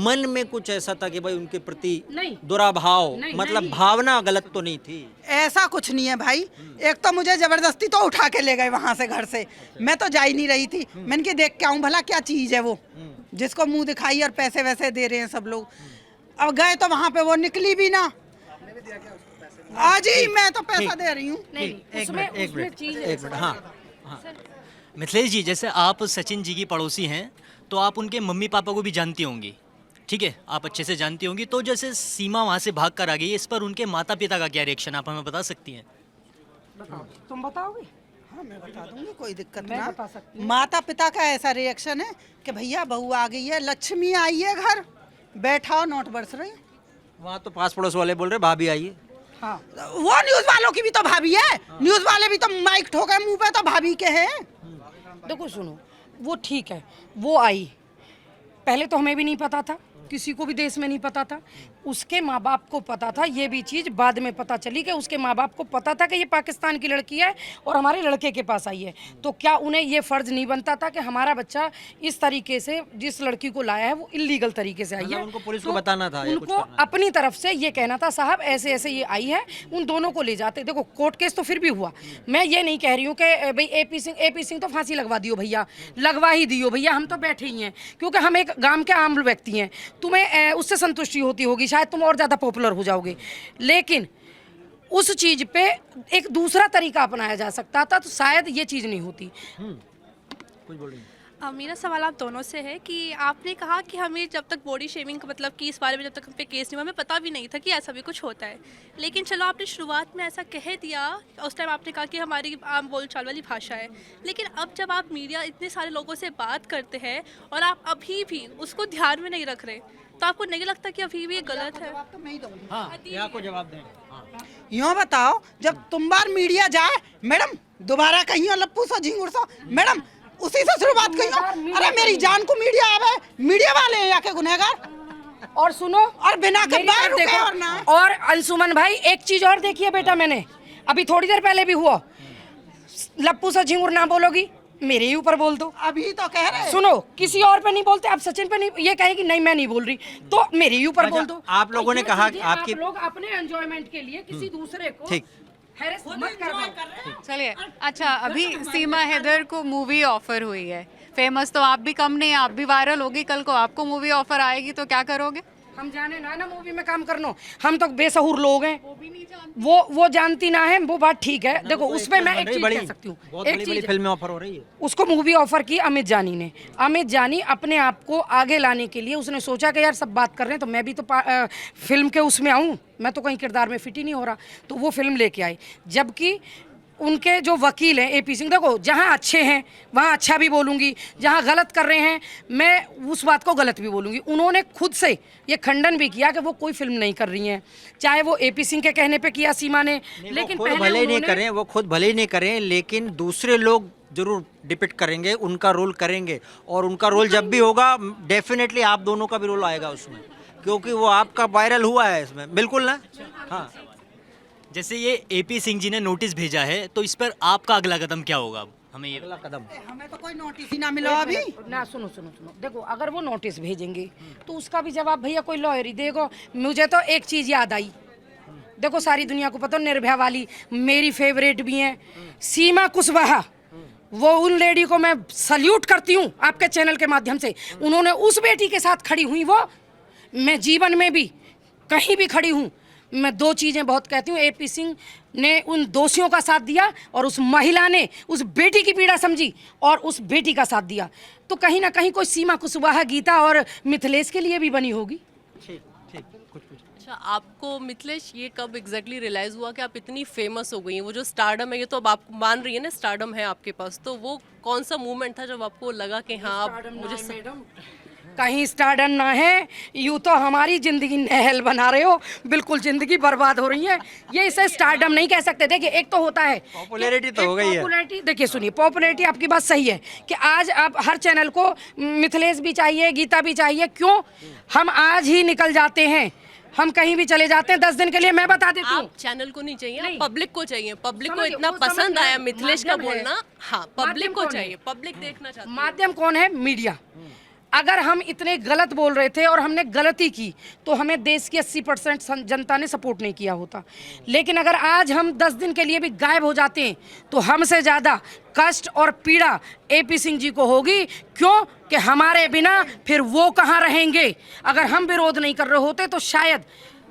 मन में कुछ ऐसा था कि भाई उनके प्रति दुराभाव, मतलब भावना गलत तो नहीं थी?
ऐसा कुछ नहीं है भाई। एक तो मुझे जबरदस्ती तो उठा के ले गए वहां से, घर से। मैं तो जा ही नहीं रही थी। मैंने कि देख के आऊं भला क्या चीज है वो, जिसको मुंह दिखाई और पैसे वैसे दे रहे हैं सब लोग। अब गए तो वहां पे वो निकली भी ना। आज ही मैं तो पैसा दे रही हूँ।
एक मिनट। हाँ हाँ
मिथिलेश जी, जैसे आप सचिन जी की पड़ोसी हैं तो आप उनके मम्मी पापा को भी जानती होंगी, ठीक है, आप अच्छे से जानती होंगी। तो जैसे सीमा वहाँ से भाग कर आ गई है, इस पर उनके माता पिता का क्या रिएक्शन आप हमें बता सकती हैं?
तुम बताओगे?
हाँ मैं बता दूंगी, कोई दिक्कत
मैं
ना।
बता सकती हूँ।
माता पिता का ऐसा रिएक्शन है कि भैया बहू आ गई है, लक्ष्मी आई है घर, बैठाओ नोट बरस रहे।
वहाँ तो पास पड़ोस वाले बोल रहे भाभी आइए।
हाँ
वो न्यूज वालों की भी तो भाभी है, न्यूज वाले भी तो माइक ठोके मुंह पे तो भाभी के हैं।
देखो सुनो, वो ठीक है, वो आई, पहले तो हमें भी नहीं पता था, किसी को भी देश में नहीं पता था। उसके माँ बाप को पता था, ये भी चीज़ बाद में पता चली कि उसके माँ बाप को पता था कि ये पाकिस्तान की लड़की है और हमारे लड़के के पास आई है। तो क्या उन्हें ये फ़र्ज़ नहीं बनता था कि हमारा बच्चा इस तरीके से जिस लड़की को लाया है वो इलीगल तरीके से आई है?
उनको पुलिस को बताना था, या कुछ
उनको
करना था।
अपनी तरफ से ये कहना था साहब ऐसे ऐसे ये आई है, उन दोनों को ले जाते। देखो कोर्ट केस तो फिर भी हुआ, मैं ये नहीं कह रही हूँ कि भाई एपी सिंह तो फांसी लगवा दियो भैया, लगवा ही दियो भैया, हम तो बैठे ही हैं क्योंकि हम एक गांव के आम व्यक्ति हैं। तुम्हें उससे संतुष्टि होती होगी, शायद तुम और ज़्यादा पॉपुलर हो जाओगे, लेकिन उस चीज़ पे एक दूसरा तरीका अपनाया जा सकता था तो शायद ये चीज़ नहीं होती।
कुछ बोल रही हैं?
मेरा सवाल आप दोनों से है कि आपने कहा कि हमें जब तक बॉडी शेमिंग का मतलब कि इस बारे में जब तक हम पे केस नहीं हुआ, हमें पता भी नहीं था कि ऐसा भी कुछ होता है। लेकिन चलो आपने शुरुआत में ऐसा कह दिया, उस टाइम आपने कहा कि हमारी आम बोलचाल वाली भाषा है। लेकिन अब जब आप मीडिया इतने सारे लोगों से बात करते हैं और आप अभी भी उसको ध्यान में नहीं रख रहे, तो आपको नहीं लगता कि अभी भी ये गलत है?
हाँ, या को जवाब दें। हाँ।
यूँ बताओ, जब तुम बार मीडिया जाए मैडम दोबारा कहीं लप्पू सा झिंगुर सा, मैडम उसी से शुरुआत कहीं। अरे मेरी जान को मीडिया आवे, मीडिया वाले हैं या के गुनहगार।
और सुनो,
और बिना के बाहर रुके और ना।
और अंशुमन भाई एक चीज और देखिए बेटा, मैंने अभी थोड़ी देर पहले भी हुआ, लप्पू सा झिंगुर ना बोलोगी मेरे ही ऊपर बोल दो।
अभी तो कह रहे
सुनो, किसी और पे नहीं बोलते, आप सचिन पे नहीं, ये कहेगी नहीं मैं नहीं बोल रही तो मेरे ही ऊपर बोल दो।
आप लोगों ने कहा कि आपकी
आप लोग अपने एंजॉयमेंट के लिए किसी दूसरे को
ठीक
हैरेस मत करवाओ।
चलिए, अच्छा अभी सीमा हैदर को मूवी ऑफर हुई है, फेमस तो आप भी कम नहीं, आप भी वायरल होगी, कल को आपको मूवी ऑफर आएगी तो क्या करोगे?
हम जाने ना मूवी में काम करनो, हम तो बेसहुर लोग हैं, वो जानती ना है, वो बात ठीक है। देखो उसमें मैं एक चीज कह सकती हूँ,
बहुत
एक
बड़ी बड़ी
चीज
फिल्में ऑफर हो रही है।
उसको मूवी ऑफर की अमित जानी ने। अमित जानी अपने आप को आगे लाने के लिए उसने सोचा कि यार सब बात कर रहे हैं तो मैं भी तो फिल्म के उसमें आऊँ, मैं तो कहीं किरदार में फिट ही नहीं हो रहा, तो वो फिल्म लेके आई। जबकि उनके जो वकील हैं एपी सिंह, देखो जहाँ अच्छे हैं वहाँ अच्छा भी बोलूँगी, जहाँ गलत कर रहे हैं मैं उस बात को गलत भी बोलूँगी। उन्होंने खुद से ये खंडन भी किया कि वो कोई फिल्म नहीं कर रही हैं, चाहे वो एपी सिंह के कहने पे किया सीमा ने, लेकिन
वो खुद भले ही नहीं करें, वो खुद भले ही नहीं करें, लेकिन दूसरे लोग जरूर डिपिक्ट करेंगे, उनका रोल करेंगे, और उनका रोल जब भी होगा डेफिनेटली आप दोनों का भी रोल आएगा उसमें। क्योंकि वो आपका वायरल हुआ है इसमें, बिल्कुल ना? हाँ,
जैसे ये एपी सिंह जी ने नोटिस भेजा है, तो इस पर आपका अगला कदम क्या होगा? अब हमें ये
अगला कदम।
हमें तो कोई नोटिस ही ना मिला अभी।
ना सुनो सुनो सुनो, देखो अगर वो नोटिस भेजेंगे तो उसका भी जवाब भैया कोई लॉयर ही देगा। मुझे तो एक चीज़ याद आई, देखो सारी दुनिया को पता, निर्भया वाली मेरी फेवरेट भी हैं, सीमा कुशवाहा। वो उन लेडी को मैं सल्यूट करती हूँ आपके चैनल के माध्यम से। उन्होंने उस बेटी के साथ खड़ी हुई, वो मैं जीवन में भी कहीं भी खड़ी हूँ, मैं दो चीज़ें बहुत कहती हूँ। एपी सिंह ने उन दोषियों का साथ दिया और उस महिला ने उस बेटी की पीड़ा समझी और उस बेटी का साथ दिया। तो कहीं ना कहीं कोई सीमा कुशवाहा गीता और मिथिलेश के लिए भी बनी होगी।
ठीक ठीक, कुछ कुछ।
अच्छा, आपको मिथिलेश ये कब एग्जैक्टली रियलाइज़ हुआ कि आप इतनी फेमस हो गई हैं? वो जो स्टारडम है, ये तो अब आप मान रही है ना, स्टारडम है आपके पास, तो वो कौन सा मोमेंट था जब आपको लगा कि हाँ अब मुझे
कहीं स्टारडम ना है, यूँ तो हमारी जिंदगी नहल बना रहे हो, बिल्कुल जिंदगी बर्बाद हो रही है। ये इसे स्टारडम नहीं कह सकते। देखिए एक तो होता है
पॉपुलैरिटी तो हो गई है।
पॉपुलैरिटी, देखिए सुनिए, पॉपुलैरिटी आपकी बात सही है कि आज आप हर चैनल को मिथिलेश भी चाहिए, गीता भी चाहिए। क्यों? हम आज ही निकल जाते हैं, हम कहीं भी चले जाते हैं 10 दिन के लिए। मैं बता देती हूँ,
आप चैनल को नहीं चाहिए,
नहीं।
आप पब्लिक को चाहिए। पब्लिक को
समझिए,
इतना
वो
पसंद
समझ
आया
में
मिथिलेश का
माध्यम है।
बोलना, हाँ
माध्यम
पब्लिक को
कौन है?
चाहिए, पब्लिक देखना चाहती है।
माध्यम कौन है? मीडिया। अगर हम इतने गलत बोल रहे थे और हमने गलती की तो हमें देश की 80% जनता ने सपोर्ट नहीं किया होता। लेकिन अगर आज हम 10 दिन के लिए भी गायब हो जाते हैं तो हमसे ज़्यादा कष्ट और पीड़ा एपी सिंह जी को होगी। क्यों? कि हमारे बिना फिर वो कहाँ रहेंगे। अगर हम विरोध नहीं कर रहे होते तो शायद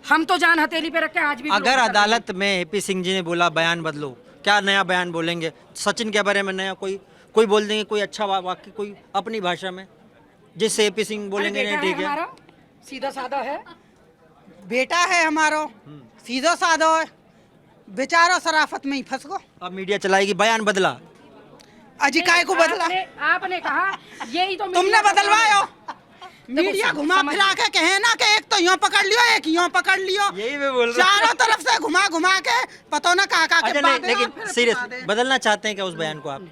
हम तो जान हथेली पे रख के आज भी विरोध
अगर
कर रहे हैं।
अदालत में एपी सिंह जी ने बोला बयान बदलो, क्या नया बयान बोलेंगे सचिन के बारे में? नया कोई बोल देंगे, कोई अच्छा वाक्य कोई अपनी भाषा में, जिससे एपी सिंह बोलेंगे
अरे
नहीं
बेटा
ठीक है।
हमारा सीधा साधा है,
बेटा है हमारो, सीधो साधो है, बेचारो शराफत में ही फंस गो।
अब मीडिया चलाएगी बयान बदला।
अजी काय को बदला?
आपने कहा यही तो
तुमने बदलवायो। मीडिया
देखो,
घुमा फिरा के कहे ना कि एक तो यूं पकड़ लियो, एक यूं पकड़ लियो,
यही मैं बोल रहा
चारों तरफ से घुमा घुमा के पता ना कहा के
अच्छा नहीं,
बातें और
लेकिन
फिर
सीरियस
घुमा दे।
बदलना चाहते हैं क्या उस बयान को आप?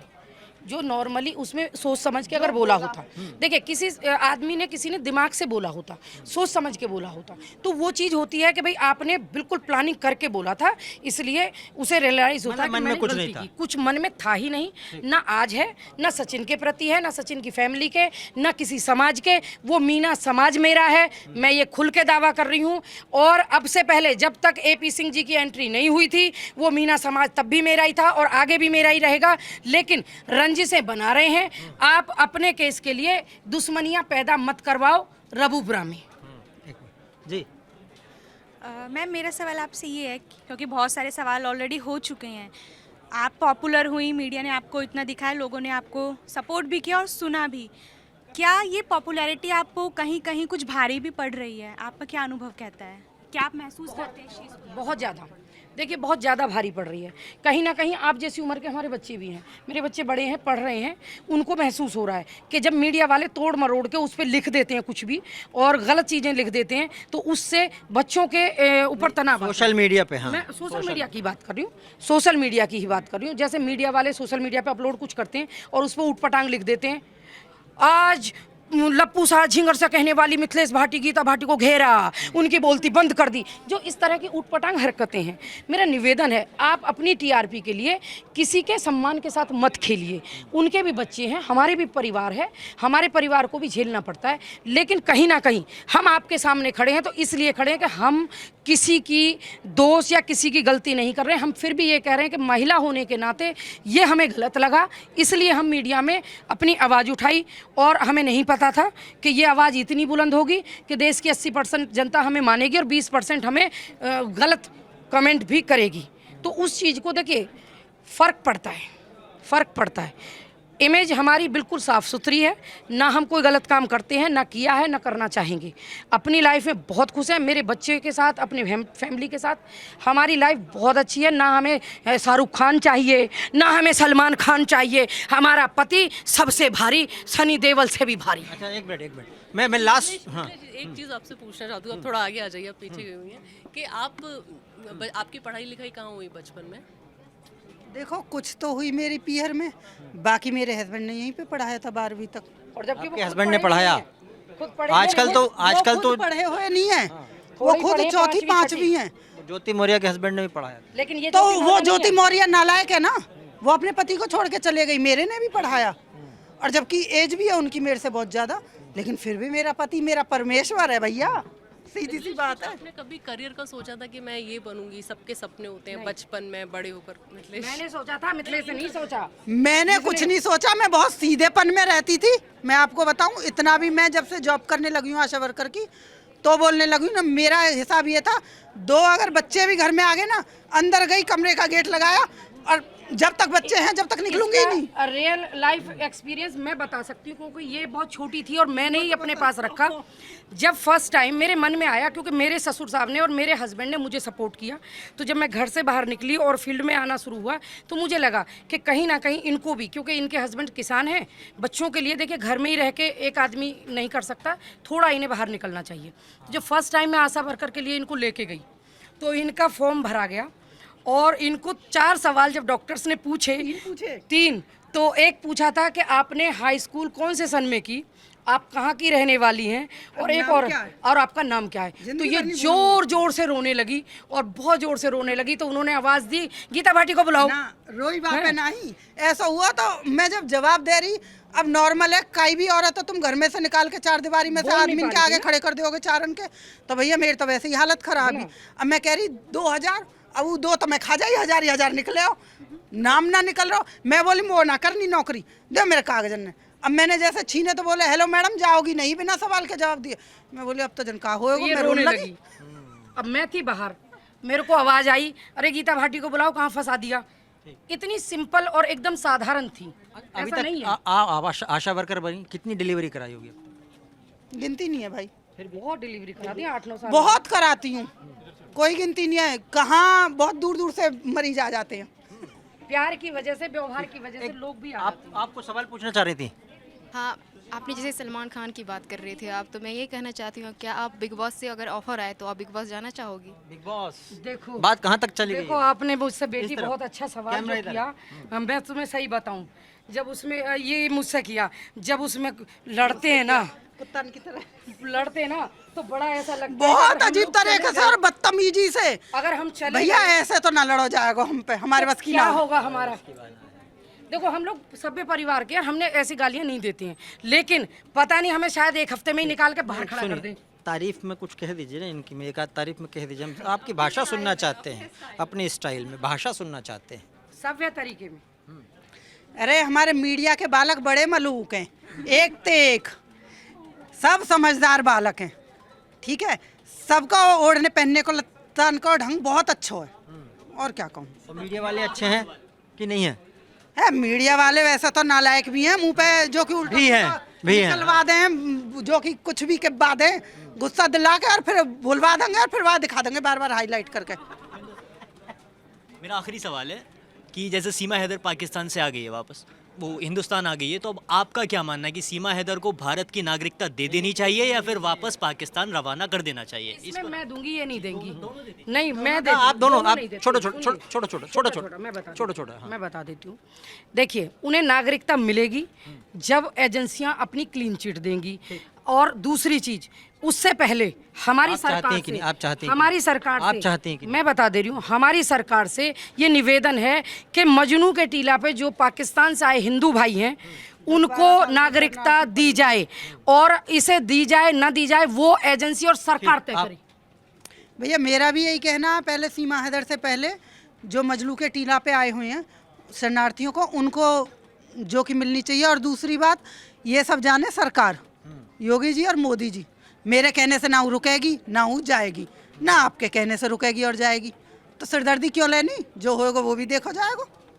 जो नॉर्मली उसमें सोच समझ के अगर बोला होता, देखिए किसी आदमी ने, किसी ने दिमाग से बोला होता, सोच समझ के बोला होता, तो वो चीज़ होती है कि भाई आपने बिल्कुल प्लानिंग करके बोला था, इसलिए उसे रियलाइज होता है कि
मन में
मैंने
कुछ
गलती
नहीं था।
की। कुछ मन में था ही नहीं, ना आज है, ना सचिन के प्रति है, ना सचिन की फैमिली के, ना किसी समाज के। वो मीना समाज मेरा है, मैं ये खुल के दावा कर रही हूँ। और अब से पहले जब तक एपी सिंह जी की एंट्री नहीं हुई थी, वो मीना समाज तब भी मेरा ही था और आगे भी मेरा ही रहेगा। लेकिन रंजिशें बना रहे हैं आप, अपने केस के लिए दुश्मनियां पैदा मत करवाओ रबूपुरा में।
जी
मैम मेरा सवाल आपसे ये है क्योंकि बहुत सारे सवाल ऑलरेडी हो चुके हैं। आप पॉपुलर हुई, मीडिया ने आपको इतना दिखाया, लोगों ने आपको सपोर्ट भी किया और सुना भी। क्या ये पॉपुलैरिटी आपको कहीं कहीं कुछ भारी भी पड़ रही है? आपका क्या अनुभव कहता है? क्या आप महसूस करते हैं इस चीज़ को?
बहुत ज़्यादा, देखिए बहुत ज़्यादा भारी पड़ रही है। कहीं ना कहीं आप जैसी उम्र के हमारे बच्चे भी हैं, मेरे बच्चे बड़े हैं, पढ़ रहे हैं, उनको महसूस हो रहा है कि जब मीडिया वाले तोड़ मरोड़ के उस पर लिख देते हैं कुछ भी और गलत चीज़ें लिख देते हैं तो उससे बच्चों के ऊपर तनाव आता है।
सोशल मीडिया पे, हाँ
मैं सोशल मीडिया की बात कर रही हूँ, सोशल मीडिया की ही बात कर रही हूँ। जैसे मीडिया वाले सोशल मीडिया पे अपलोड कुछ करते हैं और उस पर ऊटपटांग लिख देते हैं। आज लप्पू सा झिंगर सा कहने वाली मिथिलेश भाटी, गीता भाटी को घेरा, उनकी बोलती बंद कर दी। जो इस तरह की ऊटपटांग हरकतें हैं, मेरा निवेदन है आप अपनी टीआरपी के लिए किसी के सम्मान के साथ मत खेलिए। उनके भी बच्चे हैं, हमारे भी परिवार है, हमारे परिवार को भी झेलना पड़ता है। लेकिन कहीं ना कहीं हम आपके सामने खड़े हैं तो इसलिए खड़े हैं कि हम किसी की दोष या किसी की गलती नहीं कर रहे हैं। हम फिर भी ये कह रहे हैं कि महिला होने के नाते ये हमें गलत लगा, इसलिए हम मीडिया में अपनी आवाज़ उठाई। और हमें नहीं पता था कि ये आवाज़ इतनी बुलंद होगी कि देश की 80% जनता हमें मानेगी और 20% हमें गलत कमेंट भी करेगी। तो उस चीज़ को देखिए फ़र्क पड़ता है, फ़र्क पड़ता है। इमेज हमारी बिल्कुल साफ़ सुथरी है, ना हम कोई गलत काम करते हैं, ना किया है, ना करना चाहेंगे। अपनी लाइफ में बहुत खुश हैं, मेरे बच्चे के साथ, अपने फैमिली के साथ हमारी लाइफ बहुत अच्छी है। ना हमें शाहरुख खान चाहिए, ना हमें सलमान खान चाहिए। हमारा पति सबसे भारी, सनी देओल से भी भारी।
अच्छा एक मिनट मैं लास्ट, हाँ
एक चीज़ आपसे पूछना चाहती हूँ, आप थोड़ा आगे आ जाइए, आप पीछे गई हुई हैं कि आपकी पढ़ाई लिखाई कहाँ हुई बचपन में?
देखो कुछ तो हुई मेरी पीहर में, बाकी मेरे हस्बैंड ने यहीं पे पढ़ाया था 12वीं तक।
और जबकि
आपके हस्बैंड ने पढ़ाया?
खुद पढ़े
आजकल तो आजकल तो
पढ़े हुए नहीं है, वो
थोड़ी
खुद
पढ़े,
चौथी
पांचवी,
पांचवी हैं।
ज्योति मौर्य के हस्बैंड ने भी पढ़ाया।
लेकिन ये
तो
ज्योति
वो
मौर्य
ज्योति
नहीं है।
मौर्य नालायक है ना, वो अपने पति को छोड़ के चले गई, मेरे ने भी पढ़ाया, और जबकि एज भी है उनकी मेरे से बहुत ज्यादा, लेकिन फिर भी मेरा पति मेरा परमेश्वर है भैया, सीधी सी बात है।
आपने कभी करियर का सोचा था कि मैं ये बनूंगी? सबके सपने होते हैं बचपन में, बड़े होकर मिथिलेश।
मैंने सोचा था, मिथिलेश ने नहीं सोचा।
मैंने कुछ नहीं सोचा, मैं बहुत सीधेपन में रहती थी। मैं आपको बताऊं, इतना भी मैं जब से जॉब करने लगी हूँ आशा वर्कर की, तो बोलने लगी हूँ ना, मेरा हिसाब ये था, 2 अगर बच्चे भी घर में आ गए ना, अंदर गई, कमरे का गेट लगाया, और जब तक बच्चे हैं जब तक निकलूंगी ही नहीं।
रियल लाइफ एक्सपीरियंस मैं बता सकती हूँ, क्योंकि ये बहुत छोटी थी और मैंने ही अपने पास रखा। जब फर्स्ट टाइम मेरे मन में आया, क्योंकि मेरे ससुर साहब ने और मेरे हस्बैंड ने मुझे सपोर्ट किया, तो जब मैं घर से बाहर निकली और फील्ड में आना शुरू हुआ, तो मुझे लगा कि कहीं ना कहीं इनको भी, क्योंकि इनके हस्बैंड किसान हैं, बच्चों के लिए देखिए घर में ही रह के एक आदमी नहीं कर सकता, थोड़ा इन्हें बाहर निकलना चाहिए। जब फर्स्ट टाइम मैं आशा वर्कर के लिए इनको लेके गई, तो इनका फॉर्म भरा गया, और इनको 4 सवाल जब डॉक्टर्स ने पूछे, 3, तो एक पूछा था कि आपने हाई स्कूल कौन से सन में की, आप कहाँ की रहने वाली हैं, और एक और आपका नाम क्या है। तो ये जोर जोर से रोने लगी, और बहुत जोर से रोने लगी, तो उन्होंने आवाज दी, गीता भाटी को बुलाओ।
ना रोई बाप है नहीं, ऐसा हुआ। तो मैं जब जवाब दे रही, अब नॉर्मल है, कोई भी औरत तो तुम घर में से निकाल के 4 दीवारी में से आदमी के आगे खड़े कर दोगे चारन के, तो भैया मेरी तो वैसे ही हालत खराब है। अब मैं कह रही 2000, अब वो 2 तो मैं खा जाई, 1000 निकले हो, नाम ना निकल रहा। मैं बोली वो ना करनी नौकरी, दे मेरे कागजन ने। अब मैंने जैसे छीने तो बोले हेलो मैडम जाओगी नहीं, बिना सवाल के जवाब दिए। मैं बोली अब तो जनका होएगा, मैं रोने लगी।
अब मैं थी बाहर, मेरे को आवाज आई, अरे गीता भाटी को बुलाओ, कहाँ फंसा दिया। इतनी सिंपल और एकदम साधारण थी।
अभी
ऐसा नहीं है।
तक आशा वर्कर बनी, कितनी डिलीवरी कराई होगी?
गिनती नहीं है भाई,
फिर बहुत डिलीवरी करा दी, 8-9 साल।
बहुत कराती हूँ, कोई गिनती नहीं है। कहाँ बहुत दूर दूर से मरीज आ जाते हैं।
प्यार की वजह से, व्यवहार की वजह से लोग भी
आपको सवाल पूछना चाह रही थी।
हाँ, आपने जैसे सलमान खान की बात कर रहे थे आप, तो मैं ये कहना चाहती हूँ, क्या आप बिग बॉस से अगर ऑफर आए तो आप बिग बॉस जाना चाहोगी?
बिग बॉस,
देखो
बात कहाँ तक चली गई?
देखो, आपने मुझसे बेटी बहुत अच्छा सवाल जो किया, मैं तुम्हें सही बताऊं, जब उसमें ये मुझसे किया, जब उसमें लड़ते हैं ना,
कुत्तन की तरह
लड़ते हैं ना, तो बड़ा ऐसा लगता है
बहुत अजीब तरीके से और बदतमीजी से।
अगर हम चले
भैया ऐसे तो ना लड़ो जाएगा हम पे, हमारे बस की
क्या
ना
होगा हमारा। देखो हम लोग सभ्य परिवार के, हमने ऐसी गालियां नहीं देती हैं, लेकिन पता नहीं हमें शायद 1 हफ्ते में ही निकाल के बाहर खड़ा कर दें।
तारीफ में कुछ कह दीजिए ना इनकी, में एक आध तारीफ में कह दीजिए, हम आपकी भाषा सुनना चाहते हैं, अपने स्टाइल में भाषा सुनना चाहते हैं,
सभ्य तरीके में।
अरे हमारे मीडिया के बालक बड़े मलूक हैं, एक ते एक, सब समझदार बालक हैं, ठीक है। सबका ओढ़ने पहनने को तन का ढंग बहुत अच्छा है, और क्या कहूँ।
तो मीडिया वाले अच्छे हैं कि नहीं है?
मीडिया वाले वैसे तो नालायक भी हैं, मुंह पे जो कि उल्टा
भी हैं, भी हैं।
निकलवा दें, जो कि कुछ भी के बाद है, गुस्सा दिला के और फिर भुलवा देंगे और फिर वहाँ दिखा देंगे बार बार हाईलाइट करके।
मेरा आखिरी सवाल है कि जैसे सीमा हैदर पाकिस्तान से आ गई है वापस, वो हिंदुस्तान आ गई है, तो अब आपका क्या मानना है कि सीमा हैदर को भारत की नागरिकता दे देनी चाहिए या फिर वापस पाकिस्तान रवाना कर देना चाहिए?
इसमें मैं दूंगी, ये नहीं देंगी। नहीं, मैं
आप दोनों, आप
नहीं देती।
छोटो
सुनिए।
छोटो
मैं बता देती हूँ। देखिए, उन्हें नागरिकता मिलेगी जब एजेंसियां अपनी क्लीन चिट देंगी, और दूसरी चीज, उससे पहले हमारी सरकार से, हमारी सरकार
आप
से,
चाहते हैं कि
मैं बता दे रही हूँ, हमारी सरकार से ये निवेदन है कि मजनू के टीला पे जो पाकिस्तान से आए हिंदू भाई हैं, उनको नागरिकता दी जाए, और इसे दी जाए ना दी जाए वो एजेंसी और सरकार तय करे।
भैया मेरा भी यही कहना है, पहले सीमा हैदर से पहले जो मजलू के टीला पे आए हुए हैं शरणार्थियों को, उनको जो कि मिलनी चाहिए। और दूसरी बात, ये सब जाने सरकार, योगी जी और मोदी जी, मेरे कहने से ना वो रुकेगी ना वो जाएगी, ना आपके कहने से रुकेगी और जाएगी, तो सिरदर्दी क्यों लेनी, जो होगा वो भी देखा जाएगा।